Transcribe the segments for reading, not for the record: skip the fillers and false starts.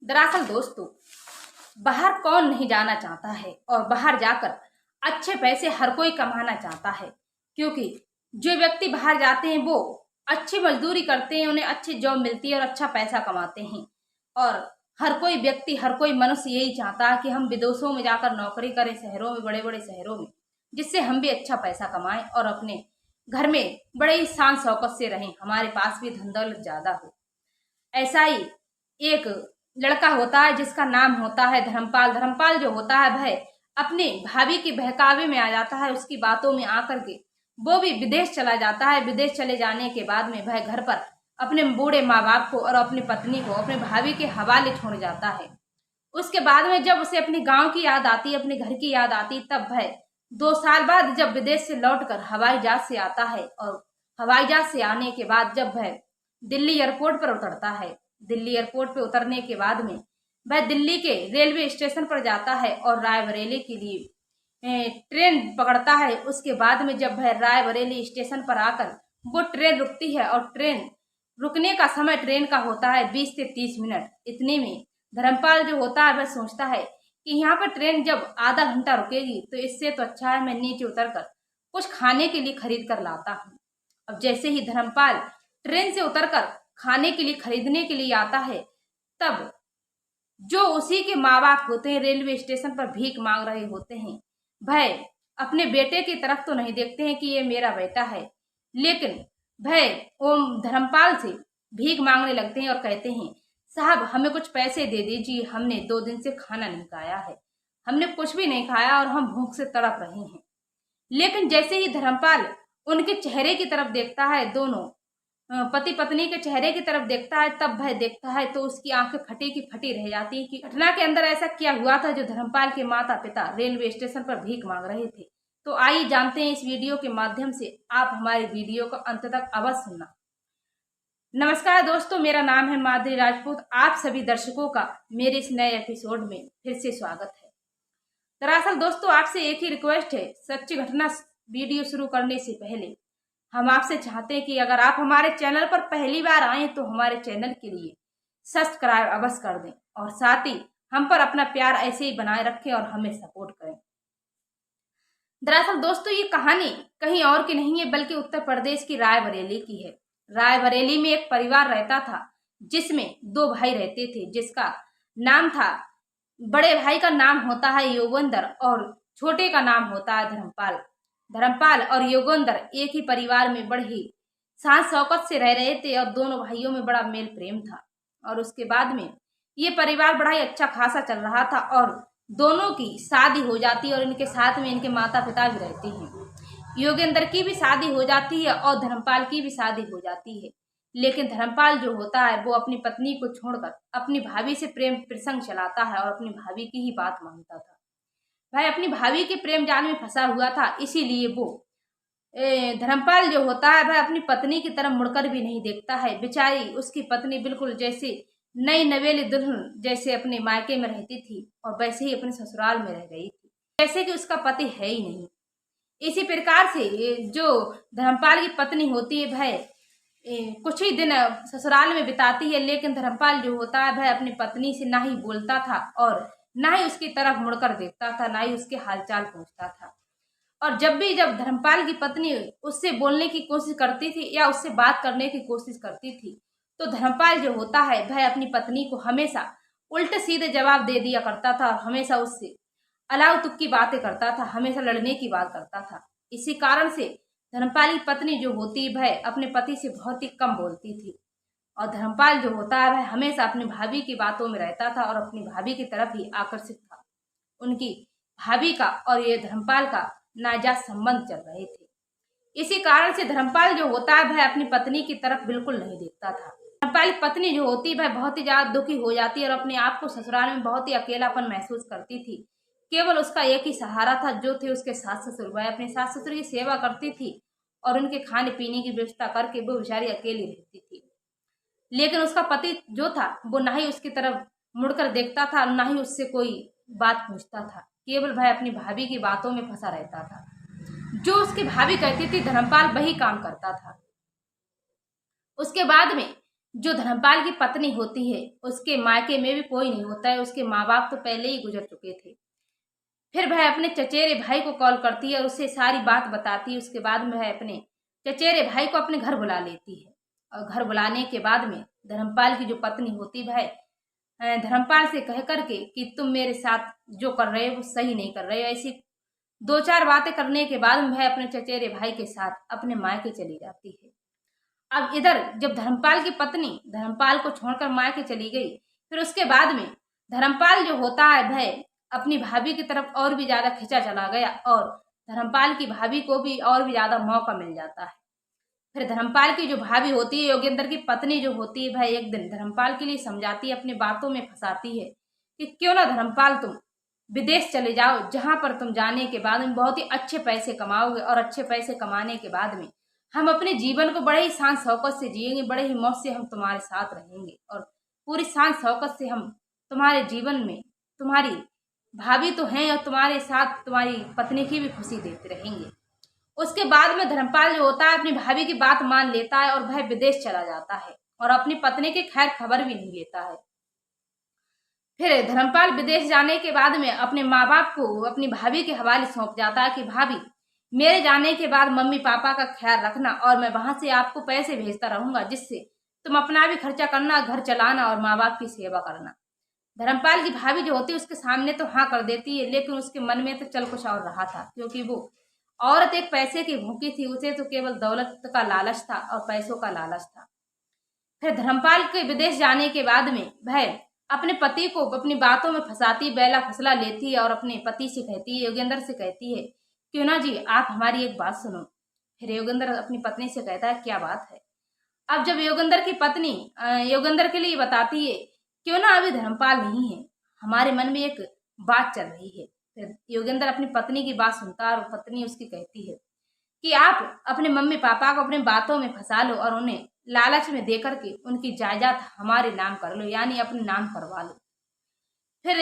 दरअसल दोस्तों, बाहर कौन नहीं जाना चाहता है और बाहर जाकर अच्छे पैसे हर कोई कमाना चाहता है। क्योंकि जो व्यक्ति बाहर जाते हैं वो अच्छी मजदूरी करते हैं, उन्हें अच्छी जॉब मिलती है और अच्छा पैसा कमाते हैं। और हर कोई व्यक्ति, हर कोई मनुष्य यही चाहता है कि हम विदेशों में जाकर नौकरी करें, शहरों में, बड़े बड़े शहरों में, जिससे हम भी अच्छा पैसा कमाएं और अपने घर में बड़े ही शान शौकत से रहें, हमारे पास भी धन दौलत ज्यादा हो। ऐसा ही एक लड़का होता है जिसका नाम होता है धर्मपाल। धर्मपाल जो होता है वह अपने भाभी के बहकावे में आ जाता है, उसकी बातों में आकर के वो भी विदेश चला जाता है। विदेश चले जाने के बाद में वह घर पर अपने बूढ़े माँ बाप को और अपनी पत्नी को अपने भाभी के हवाले छोड़ जाता है। उसके बाद में जब उसे अपने गांव की याद आती, अपने घर की याद आती, तब वह 2 साल बाद जब विदेश से लौटकर हवाई जहाज से आता है और हवाई जहाज से आने के बाद जब वह दिल्ली एयरपोर्ट पर उतरता है, दिल्ली एयरपोर्ट पर उतरने के बाद में वह दिल्ली के रेलवे स्टेशन पर जाता है और रायबरेली के लिए ट्रेन पकड़ता है। उसके बाद में जब वह रायबरेली स्टेशन पर आकर वो ट्रेन रुकती है और ट्रेन रुकने का समय ट्रेन का होता है 20 से 30 मिनट। इतने में धर्मपाल जो होता है वह सोचता है कि यहाँ पर ट्रेन जब आधा घंटा रुकेगी तो इससे तो अच्छा है मैं नीचे उतरकर कुछ खाने के लिए खरीद कर लाता हूँ। अब जैसे ही धर्मपाल ट्रेन से उतरकर खाने के लिए खरीदने के लिए आता है, तब जो उसी के माँ बाप होते हैं रेलवे स्टेशन पर भीख मांग रहे होते हैं, वह अपने बेटे की तरफ तो नहीं देखते हैं कि ये मेरा बेटा है, लेकिन वह ओम धर्मपाल से भीख मांगने लगते हैं और कहते हैं, साहब हमें कुछ पैसे दे दीजिए, हमने 2 दिन से खाना नहीं खाया है, हमने कुछ भी नहीं खाया और हम भूख से तड़प रहे हैं। लेकिन जैसे ही धर्मपाल उनके चेहरे की तरफ देखता है, दोनों पति पत्नी के चेहरे की तरफ देखता है, तब वह देखता है तो उसकी आंखें फटी की फटी रह जाती है कि घटना के अंदर ऐसा क्या हुआ था जो धर्मपाल के माता पिता रेलवे स्टेशन पर भीख मांग रहे थे। तो आइए जानते हैं इस वीडियो के माध्यम से। आप हमारे वीडियो को अंत तक अवश्य सुनना। नमस्कार दोस्तों, मेरा नाम है माधुरी राजपूत। आप सभी दर्शकों का मेरे इस नए एपिसोड में फिर से स्वागत है। दरअसल दोस्तों, आपसे एक ही रिक्वेस्ट है, सच्ची घटना वीडियो शुरू करने से पहले हम आपसे चाहते हैं कि अगर आप हमारे चैनल पर पहली बार आए तो हमारे चैनल के लिए सब्सक्राइब अवश्य कर दें और साथ ही हम पर अपना प्यार ऐसे ही बनाए रखें और हमें सपोर्ट करें। दरअसल दोस्तों, ये कहानी कहीं और की नहीं है बल्कि उत्तर प्रदेश की रायबरेली की है। रायबरेली में एक परिवार रहता था जिसमें 2 भाई रहते थे, जिसका नाम था, बड़े भाई का नाम होता है योगेंद्र और छोटे का नाम होता है धर्मपाल। धर्मपाल और योगेंद्र एक ही परिवार में बड़े ही शान शौकत से रह रहे थे और दोनों भाइयों में बड़ा मेल प्रेम था। और उसके बाद में ये परिवार बड़ा ही अच्छा खासा चल रहा था और दोनों की शादी हो जाती है और इनके साथ में इनके माता पिता भी रहते हैं। योगेंद्र की भी शादी हो जाती है और धर्मपाल की भी शादी हो जाती है। लेकिन धर्मपाल जो होता है वो अपनी पत्नी को छोड़कर अपनी भाभी से प्रेम प्रसंग चलाता है और अपनी भाभी की ही बात मानता था। भाई अपनी भाभी के प्रेम जाल में फंसा हुआ था, इसीलिए वो धर्मपाल जो होता है वह अपनी पत्नी की तरफ मुड़कर भी नहीं देखता है। बेचारी उसकी पत्नी बिल्कुल जैसे नई नवेली दुल्हन जैसे अपने मायके में रहती थी और वैसे ही अपने ससुराल में रह गई थी, जैसे कि उसका पति है ही नहीं। इसी प्रकार से जो धर्मपाल की पत्नी होती है वह कुछ ही दिन ससुराल में बिताती है, लेकिन धर्मपाल जो होता है वह अपनी पत्नी से ना ही बोलता था और ना ही उसकी तरफ मुड़कर देखता था, ना ही उसके हालचाल पूछता था। और जब धर्मपाल की पत्नी उससे बोलने की कोशिश करती थी या उससे बात करने की कोशिश करती थी, तो धर्मपाल जो होता है वह अपनी पत्नी को हमेशा उल्टे सीधे जवाब दे दिया करता था और हमेशा उससे अलाव तुक की बातें करता था, हमेशा लड़ने की बात करता था। इसी कारण से धर्मपाल की पत्नी जो होती वह अपने पति से बहुत ही कम बोलती थी और धर्मपाल जो होता है वह हमेशा अपनी भाभी की बातों में रहता था और अपनी भाभी की तरफ ही आकर्षित था। उनकी भाभी का और ये धर्मपाल का नाजायज संबंध चल रहे थे। इसी कारण से धर्मपाल जो होता है वह अपनी पत्नी की तरफ बिल्कुल नहीं देखता था। धर्मपाल की पत्नी जो होती वह बहुत ही ज्यादा दुखी हो जाती और अपने आप को ससुराल में बहुत ही अकेलापन महसूस करती थी। केवल उसका एक ही सहारा था जो थे उसके सास ससुर। वह अपने सास ससुर की सेवा करती थी और उनके खाने पीने की व्यवस्था करके वो बेचारी अकेली रहती थी। लेकिन उसका पति जो था वो ना ही उसकी तरफ मुड़कर देखता था, ना ही उससे कोई बात पूछता था। केवल वह अपनी भाभी की बातों में फंसा रहता था। जो उसकी भाभी कहती थी धर्मपाल वही काम करता था। उसके बाद में जो धर्मपाल की पत्नी होती है उसके मायके में भी कोई नहीं होता है, उसके माँ बाप तो पहले ही गुजर चुके थे। फिर वह अपने चचेरे भाई को कॉल करती है और उससे सारी बात बताती है। उसके बाद में वह अपने चचेरे भाई को अपने घर बुला लेती है और घर बुलाने के बाद में धर्मपाल की जो पत्नी होती वह धर्मपाल से कह करके कि तुम मेरे साथ जो कर रहे हो वो सही नहीं कर रहे हो, ऐसी दो चार बातें करने के बाद वह अपने चचेरे भाई के साथ अपने मायके चली जाती है। अब इधर जब धर्मपाल की पत्नी धर्मपाल को छोड़कर मायके चली गई, फिर उसके बाद में धर्मपाल जो होता है वह अपनी भाभी की तरफ और भी ज्यादा खिंचा चला गया और धर्मपाल की भाभी को भी और भी ज्यादा मौका मिल जाता है। फिर धर्मपाल की जो भाभी होती है, योगेंद्र की पत्नी जो होती है, वह एक दिन धर्मपाल के लिए समझाती है, अपनी बातों में फंसाती है कि क्यों ना धर्मपाल तुम विदेश चले जाओ, जहां पर तुम जाने के बाद में बहुत ही अच्छे पैसे कमाओगे और अच्छे पैसे कमाने के बाद में हम अपने जीवन को बड़े ही शान शौकत से जिएंगे, बड़े ही मौज से हम तुम्हारे साथ रहेंगे और पूरी शान शौकत से हम तुम्हारे जीवन में तुम्हारी भाभी तो हैं और तुम्हारे साथ तुम्हारी पत्नी की भी खुशी देते रहेंगे। उसके बाद में धर्मपाल जो होता है अपनी भाभी की बात मान लेता है और वह विदेश चला जाता है और अपनी पत्नी की खैर खबर भी नहीं लेता है। फिर धर्मपाल विदेश जाने के बाद में अपने माँ बाप को अपनी भाभी के हवाले सौंप जाता है कि भाभी मेरे जाने के बाद मम्मी पापा का ख्याल रखना और मैं वहां से आपको पैसे भेजता रहूंगा, जिससे तुम अपना भी खर्चा करना, घर चलाना और माँ बाप की सेवा करना। धर्मपाल की भाभी जो होती है उसके सामने तो हाँ कर देती है, लेकिन उसके मन में तो चल कुछ और रहा था, क्योंकि वो औरत एक पैसे की भूखी थी, उसे तो केवल दौलत का लालच था और पैसों का लालच था। फिर धर्मपाल के विदेश जाने के बाद में वह अपने पति को अपनी बातों में फंसाती, बैला फसला लेती है और अपने पति से कहती है, योगेंद्र से कहती है, क्यों ना जी आप हमारी एक बात सुनो। फिर योगेंद्र अपनी पत्नी से कहता है, क्या बात है। अब जब योगेंद्र की पत्नी योगेंद्र के लिए बताती है, क्यों ना अभी धर्मपाल नहीं है, हमारे मन में एक बात चल रही है। फिर योगेंद्र अपनी पत्नी की बात सुनता है और पत्नी उसकी कहती है कि आप अपने मम्मी पापा को अपने बातों में फंसा लो और उन्हें लालच में दे करके उनकी जायदाद हमारे नाम कर लो, यानी अपने नाम करवा लो। फिर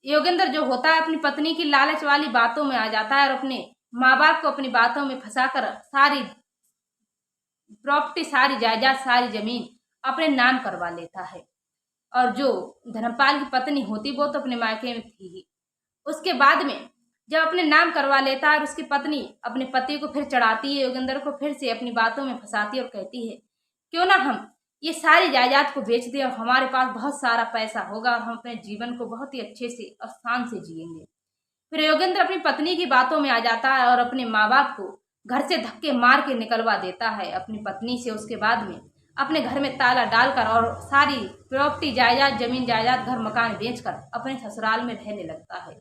योगेंद्र जो होता है अपनी पत्नी की लालच वाली बातों में आ जाता है और अपने माँ बाप को अपनी बातों में फंसाकर सारी प्रॉपर्टी, सारी जायदाद, सारी जमीन अपने नाम करवा लेता है। और जो धर्मपाल की पत्नी होती वो तो अपने मायके में थी ही। उसके बाद में जब अपने नाम करवा लेता है और उसकी पत्नी अपने पति को फिर चढ़ाती है, योगेंद्र को फिर से अपनी बातों में फंसाती है और कहती है, क्यों ना हम ये सारी जायदाद को बेच दें और हमारे पास बहुत सारा पैसा होगा और हम अपने जीवन को बहुत ही अच्छे से और शान से जिएंगे। फिर योगेंद्र अपनी पत्नी की बातों में आ जाता है और अपने माँ बाप को घर से धक्के मार के निकलवा देता है अपनी पत्नी से। उसके बाद में अपने घर में ताला डालकर और सारी प्रॉपर्टी, जायदाद, जमीन जायदाद, घर मकान बेचकर अपने ससुराल में रहने लगता है।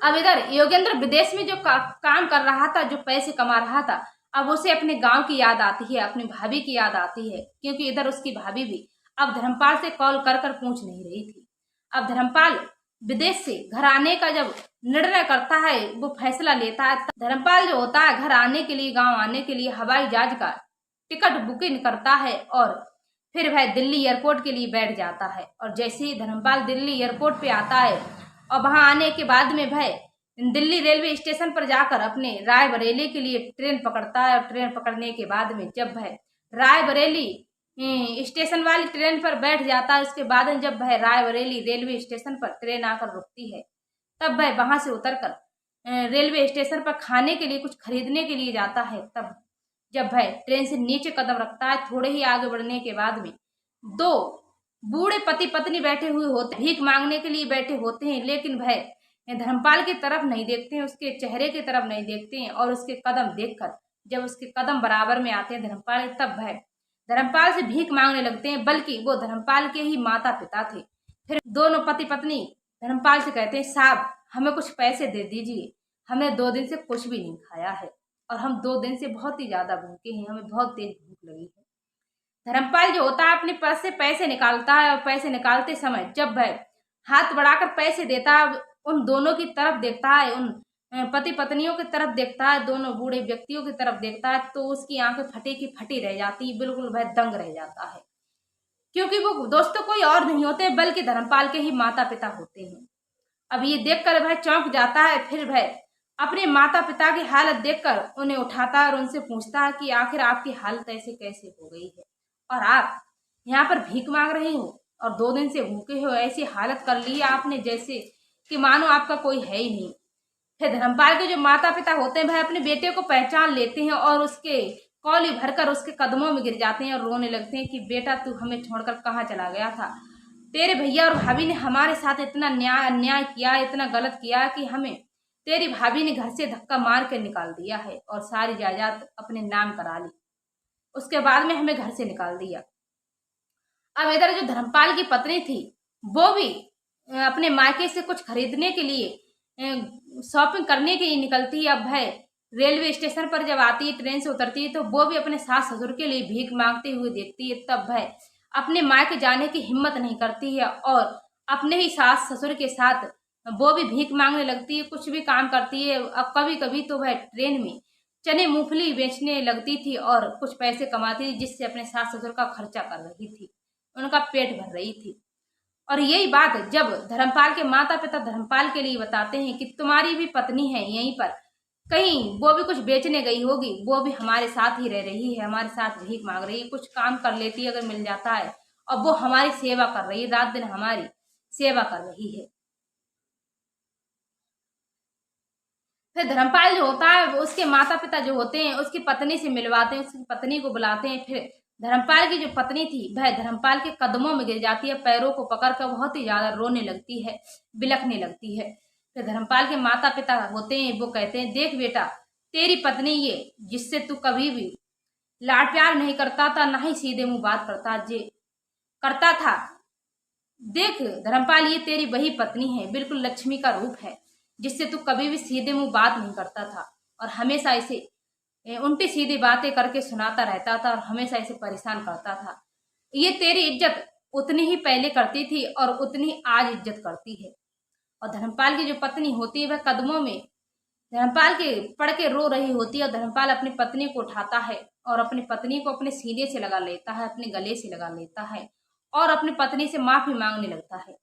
अब इधर योगेंद्र विदेश में जो काम कर रहा था, जो पैसे कमा रहा था, अब उसे अपने गांव की याद आती है, अपनी भाभी की याद आती है, क्योंकि इधर उसकी भाभी भी अब धर्मपाल से कॉल कर कर पूछ नहीं रही थी। अब धर्मपाल विदेश से घर आने का जब निर्णय करता है, वो फैसला लेता है, धर्मपाल जो होता है घर आने के लिए, गांव आने के लिए हवाई जहाज का टिकट बुकिंग करता है और फिर वह दिल्ली एयरपोर्ट के लिए बैठ जाता है। और जैसे ही धर्मपाल दिल्ली एयरपोर्ट पे आता है और वहां आने के बाद में वह दिल्ली रेलवे स्टेशन पर जाकर अपने रायबरेली के लिए ट्रेन पकड़ता है। और ट्रेन पकड़ने के बाद में जब वह रायबरेली स्टेशन वाली ट्रेन पर बैठ जाता है, उसके बाद जब वह रायबरेली रेलवे स्टेशन पर ट्रेन आकर रुकती है, तब वह वहां से उतरकर रेलवे स्टेशन पर खाने के लिए कुछ खरीदने के लिए जाता है। तब जब वह ट्रेन से नीचे कदम रखता है, थोड़े ही आगे बढ़ने के बाद में दो बूढ़े पति पत्नी बैठे हुए होते, भीख मांगने के लिए बैठे होते हैं, लेकिन वह धर्मपाल की तरफ नहीं देखते हैं, उसके चेहरे की तरफ नहीं देखते हैं और उसके कदम देखकर जब उसके कदम बराबर में आते हैं धर्मपाल, तब वह धर्मपाल से भीख मांगने लगते हैं, बल्कि वो धर्मपाल के ही माता पिता थे। फिर दोनों पति पत्नी धर्मपाल से कहते हैं, साहब हमें कुछ पैसे दे दीजिए, हमें 2 दिन से कुछ भी नहीं खाया है और हम 2 दिन से बहुत ही ज्यादा भूखे हैं, हमें बहुत तेज भूख लगी है। धर्मपाल जो होता है अपने पर्स से पैसे निकालता है और पैसे निकालते समय जब वह हाथ बढ़ाकर पैसे देता है, उन दोनों की तरफ देखता है, उन पति पत्नियों की तरफ देखता है, दोनों बूढ़े व्यक्तियों की तरफ देखता है, तो उसकी आंखें फटी की फटी रह जाती, बिल्कुल वह दंग रह जाता है, क्योंकि वो दोस्तों कोई और नहीं होते बल्कि धर्मपाल के ही माता पिता होते हैं। अब ये देखकर वह चौंक जाता है। फिर वह अपने माता पिता की हालत देखकर उन्हें उठाता है और उनसे पूछता है कि आखिर आपकी हालत ऐसे कैसे हो गई है और आप यहाँ पर भीख मांग रहे हो और 2 दिन से भूखे हो। ऐसी हालत कर ली है आपने जैसे कि मानो आपका कोई है ही नहीं। फिर धर्मपाल के जो माता पिता होते हैं वह अपने बेटे को पहचान लेते हैं और उसके कौली भरकर उसके कदमों में गिर जाते हैं और रोने लगते हैं कि बेटा तू हमें छोड़कर कहाँ चला गया था। तेरे भैया और भाभी ने हमारे साथ इतना अन्याय किया, इतना गलत किया कि हमें तेरी भाभी ने घर से धक्का मार कर निकाल दिया है और सारी जायदाद अपने नाम करा ली। उसके बाद में हमें घर से निकाल दिया। अब इधर जो धर्मपाल की पत्नी थी वो भी अपने मायके से कुछ खरीदने के लिए शॉपिंग करने के लिए निकलती है। अब है रेलवे स्टेशन पर जब आती है, ट्रेन से उतरती है, तो वो भी अपने सास ससुर के लिए भीख मांगते हुए देखती है। तब है अपने मायके जाने की हिम्मत नहीं करती है और अपने ही सास ससुर के साथ वो भी भीख मांगने लगती है, कुछ भी काम करती है। अब कभी कभी तो वह ट्रेन में चने मूंगफली बेचने लगती थी और कुछ पैसे कमाती थी, जिससे अपने सास ससुर का खर्चा कर रही थी, उनका पेट भर रही थी। और यही बात जब धर्मपाल के माता पिता धर्मपाल के लिए बताते हैं कि तुम्हारी भी पत्नी है यहीं पर कहीं, वो भी कुछ बेचने गई होगी, वो भी हमारे साथ ही रह रही है, हमारे साथ भीख मांग रही है, कुछ काम कर लेती है अगर मिल जाता है, और वो हमारी सेवा कर रही है, रात दिन हमारी सेवा कर रही है। फिर धर्मपाल जो होता है उसके माता पिता जो होते हैं उसकी पत्नी से मिलवाते हैं, उसकी पत्नी को बुलाते हैं। फिर धर्मपाल की जो पत्नी थी वह धर्मपाल के कदमों में गिर जाती है, पैरों को पकड़कर बहुत ही ज्यादा रोने लगती है, बिलखने लगती है। फिर धर्मपाल के माता पिता होते हैं वो कहते हैं, देख बेटा, तेरी पत्नी ये जिससे तू कभी भी लाड प्यार नहीं करता था, ना ही सीधे मुंह बात करता था, देख धर्मपाल ये तेरी वही पत्नी है, बिल्कुल लक्ष्मी का रूप है, जिससे तू कभी भी सीधे मुंह बात नहीं करता था और हमेशा इसे उल्टी सीधी बातें करके सुनाता रहता था और हमेशा इसे परेशान करता था। ये तेरी इज्जत उतनी ही पहले करती थी और उतनी आज इज्जत करती है। और धर्मपाल की जो पत्नी होती है वह कदमों में धर्मपाल के पड़ के रो रही होती है और धर्मपाल अपनी पत्नी को उठाता है और अपनी पत्नी को अपने सीने से लगा लेता है, अपने गले से लगा लेता है और अपनी पत्नी से माफी मांगने लगता है।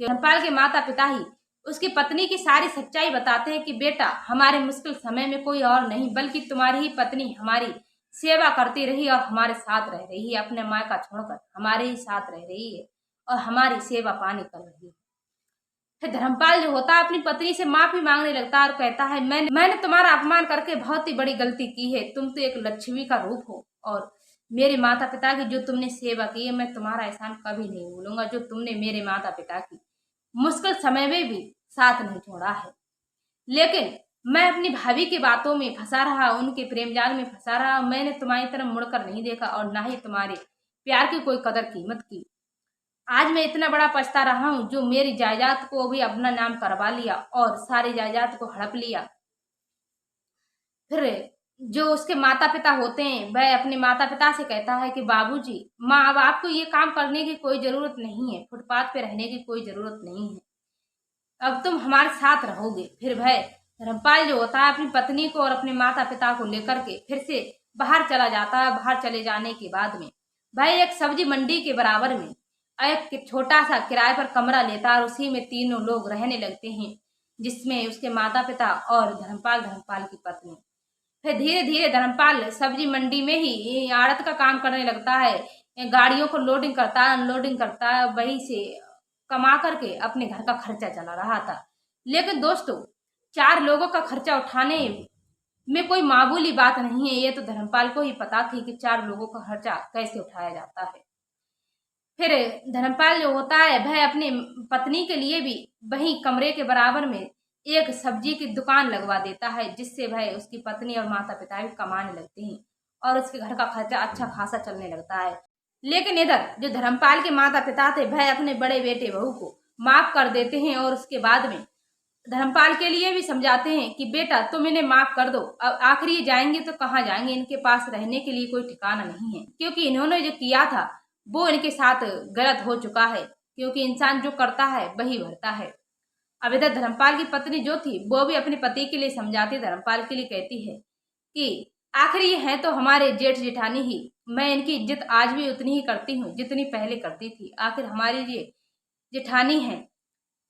धर्मपाल के माता पिता ही उसकी पत्नी की सारी सच्चाई बताते हैं कि बेटा, हमारे मुश्किल समय में कोई और नहीं बल्कि तुम्हारी ही पत्नी हमारी सेवा करती रही और हमारे साथ रह रही है, अपने मायका छोड़कर हमारे ही साथ रह रही है और हमारी सेवा पानी कर रही है। फिर धर्मपाल जो होता है अपनी पत्नी से माफी मांगने लगता है और कहता है, मैंने तुम्हारा अपमान करके बहुत ही बड़ी गलती की है, तुम तो एक लक्ष्मी का रूप हो और मेरे माता पिता की जो तुमने सेवा की है, मैं तुम्हारा एहसान कभी नहीं भूलूंगा, जो तुमने मेरे माता पिता की मुश्किल समय में भी साथ नहीं छोड़ा है। लेकिन मैं अपनी भाभी की बातों में फंसा रहा, उनके प्रेम जाल में फंसा रहा, मैंने तुम्हारी तरफ मुड़कर नहीं देखा और ना ही तुम्हारे प्यार की कोई कदर कीमत की। आज मैं इतना बड़ा पछता रहा हूँ जो मेरी जायदाद को भी अपना नाम करवा लिया और सारी जायदाद को हड़प लिया। फिर जो उसके माता पिता होते हैं वह अपने माता पिता से कहता है कि बाबूजी, माँ, अब आपको ये काम करने की कोई जरूरत नहीं है, फुटपाथ पे रहने की कोई जरूरत नहीं है, अब तुम हमारे साथ रहोगे। फिर वह धर्मपाल जो होता है अपनी पत्नी को और अपने माता पिता को लेकर के फिर से बाहर चला जाता है। बाहर चले जाने के बाद में भाई एक सब्जी मंडी के बराबर में एक छोटा सा किराए पर कमरा लेता है और उसी में तीनों लोग रहने लगते हैं, जिसमें उसके माता पिता और धर्मपाल की पत्नी। फिर धीरे धीरे धर्मपाल सब्जी मंडी में ही आड़त का काम करने लगता है, गाड़ियों को लोडिंग करता है, अनलोडिंग करता है, वहीं से कमा करके अपने घर का खर्चा चला रहा था। लेकिन दोस्तों, 4 लोगों का खर्चा उठाने में कोई मामूली बात नहीं है, ये तो धर्मपाल को ही पता थी कि 4 लोगों का खर्चा कैसे उठाया जाता है। फिर धर्मपाल जो होता है वह अपनी पत्नी के लिए भी वही कमरे के बराबर में एक सब्जी की दुकान लगवा देता है, जिससे वह उसकी पत्नी और माता पिता भी कमाने लगते हैं और उसके घर का खर्चा अच्छा खासा चलने लगता है। लेकिन इधर जो धर्मपाल के माता पिता थे वह अपने बड़े बेटे बहू को माफ कर देते हैं और उसके बाद में धर्मपाल के लिए भी समझाते हैं कि बेटा, तुम इन्हें माफ कर दो, अब आखिर ये जाएंगे तो कहाँ जाएंगे, इनके पास रहने के लिए कोई ठिकाना नहीं है, क्योंकि इन्होंने जो किया था वो इनके साथ गलत हो चुका है, क्योंकि इंसान जो करता है वही भरता है। अब इधर धर्मपाल की पत्नी जो थी वो भी अपने पति के लिए समझाती, धर्मपाल के लिए कहती है कि आखिर ये है तो हमारे जेठ जेठानी ही, मैं इनकी इज्जत आज भी उतनी ही करती हूँ जितनी पहले करती थी, आखिर हमारी ये जेठानी है,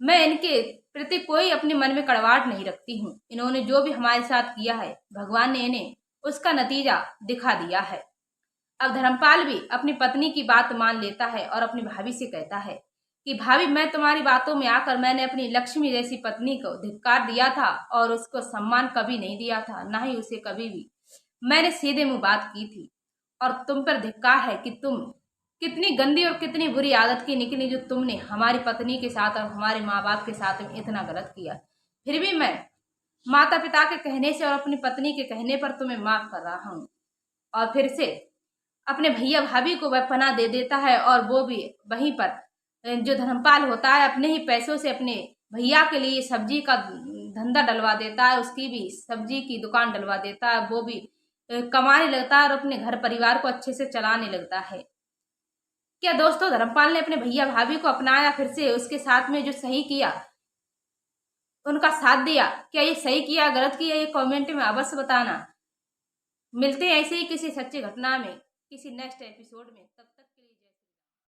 मैं इनके प्रति कोई अपने मन में कड़वाहट नहीं रखती हूँ, इन्होंने जो भी हमारे साथ किया है भगवान ने इन्हें उसका नतीजा दिखा दिया है। अब धर्मपाल भी अपनी पत्नी की बात मान लेता है और अपनी भाभी से कहता है कि भाभी, मैं तुम्हारी बातों में आकर मैंने अपनी लक्ष्मी जैसी पत्नी को धिक्कार दिया था और उसको सम्मान कभी नहीं दिया था, ना ही उसे कभी भी मैंने सीधे मुंह बात की थी। और तुम पर धिक्कार है कि तुम कितनी गंदी और कितनी बुरी आदत की निकली जो तुमने हमारी पत्नी के साथ और हमारे माँ बाप के साथ में इतना गलत किया। फिर भी मैं माता पिता के कहने से और अपनी पत्नी के कहने पर तुम्हें माफ कर रहा हूँ। और फिर से अपने भैया भाभी को वह पनाह दे देता है और वो भी वहीं पर जो धर्मपाल होता है अपने ही पैसों से अपने भैया के लिए सब्जी का धंधा डलवा देता है, उसकी भी सब्जी की दुकान डलवा देता है, वो भी कमाने लगता है और अपने घर परिवार को अच्छे से चलाने लगता है। क्या दोस्तों धर्मपाल ने अपने भैया भाभी को अपनाया, फिर से उसके साथ में जो सही किया उनका साथ दिया? क्या ये सही किया गलत किया, ये कमेंट में अवश्य बताना। मिलते हैं ऐसे ही किसी सच्ची घटना में किसी नेक्स्ट एपिसोड में। तब